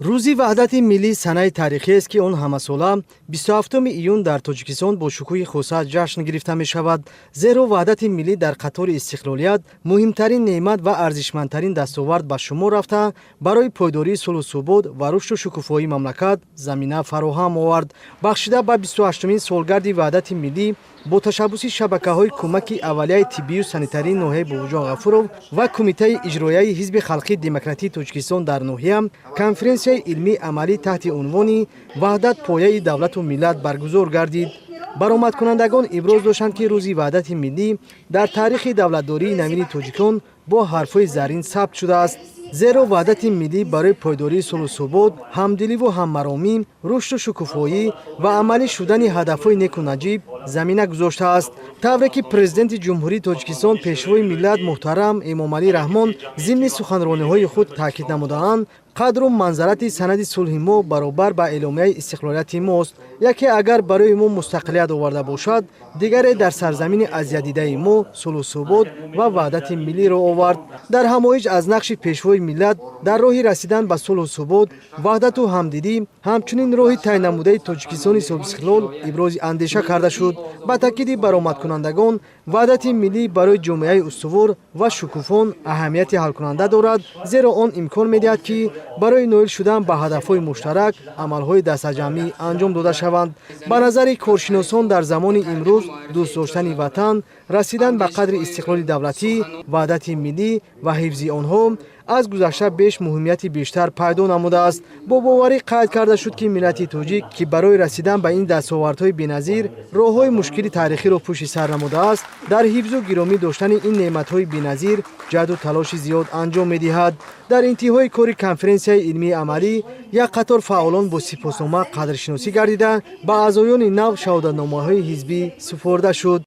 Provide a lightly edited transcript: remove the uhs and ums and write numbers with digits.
рӯзи ваҳдати миллӣ санаи таърихиест, ки он ҳамасола 27 июн дар Тоҷикистон бо шукӯҳи хуса ҷашн гирифта мешавад. Зеро ваҳдати миллӣ дар қатори истиқлолият муҳимтарин неъмат ва арзишмандтарин дастовард ба шумор рафта, барои пойдории сулҳу субут ва рушду шукуфоии мамлакат замина фароҳам овард. Бахшида ба 28-мин солгарди ваҳдати миллӣ бо ташаббуси шабакаҳои кӯмаки аввалияи тиббию санитарии ноҳияи Бобуҷон Ғафуров ва Кумитаи иҷроияи Ҳизби Халқии Демократии Тоҷикистон дар ноҳия конференсияи илмии амалӣ таҳти унвони «Ваҳдат пояи давлату миллат» баргузор гардид. Баромадкунандагон иброз доштанд, ки рӯзи ваҳдати миллӣ дар таърихи давлатдории навини тоҷикон бо ҳарфҳои заррин сабт шудааст. Зеро ваҳдати миллӣ барои пойдории сулҳу субут, ҳамдиливу ҳаммаромӣ, рушду шукуфоӣ ва амалӣ шудани ҳадафҳои неку наҷиб замина гузоштааст. тавре ки президенти ҷумҳурии Тоҷикистон пешвои миллат муҳтарам Эмомалӣ Раҳмон зимни суханрониҳои худ таъкид намудаанд, қадру манзарати санади сулҳи мо баробар ба эъломияи истиқлолияти мост. Яке агар барои мо мустақилият оварда бошад, дигаре дар сарзамини азиядидаи мо сулҳу субут ва ваҳдати миллиро овард. Дар ҳамоиш аз нақши пешвои миллат дар роҳи расидан ба сулҳу субут, ваҳдату ҳамдидӣ, ҳамчунин роҳи тайин намудаи Тоҷикистони собиқистиқлол ибрози андеша карда шуд. Ба таъкиди баромадкунандагон, ваҳдати миллӣ барои ҷомеаи устувор ва шукуфон аҳамияти ҳалкунанда дорад, зеро он имкон медиҳад, ки барои ноил шудан ба ҳадафҳои муштарак амалҳои дастаҷамъӣ анҷом дода шаванд. Ба назари коршиносон дар замони имрӯз дӯстдоштани ватан, расидан ба қадри истиқлоли давлатӣ, ваҳдати миллӣ ва ҳифзи онҳо аз гузашта беш муҳимияти бештар пайдо намудааст. Бо боварӣ қайд карда шуд, ки миллати тоҷик, ки барои расидан ба ин дастовардҳои беназир роҳҳои мушкили таърихиро пушти сар намудааст, дар ҳифзу гиромӣ доштани ин неъматҳои беназир ҷаҳду талоши зиёд анҷом медиҳад. дар интиҳои кори конференсияи илмии амалӣ як қатор фаъолон бо сипоснома қадршиносӣ гардида, ба аъзоёни нав шаҳодатномаҳои ҳизбӣ супорда шуд.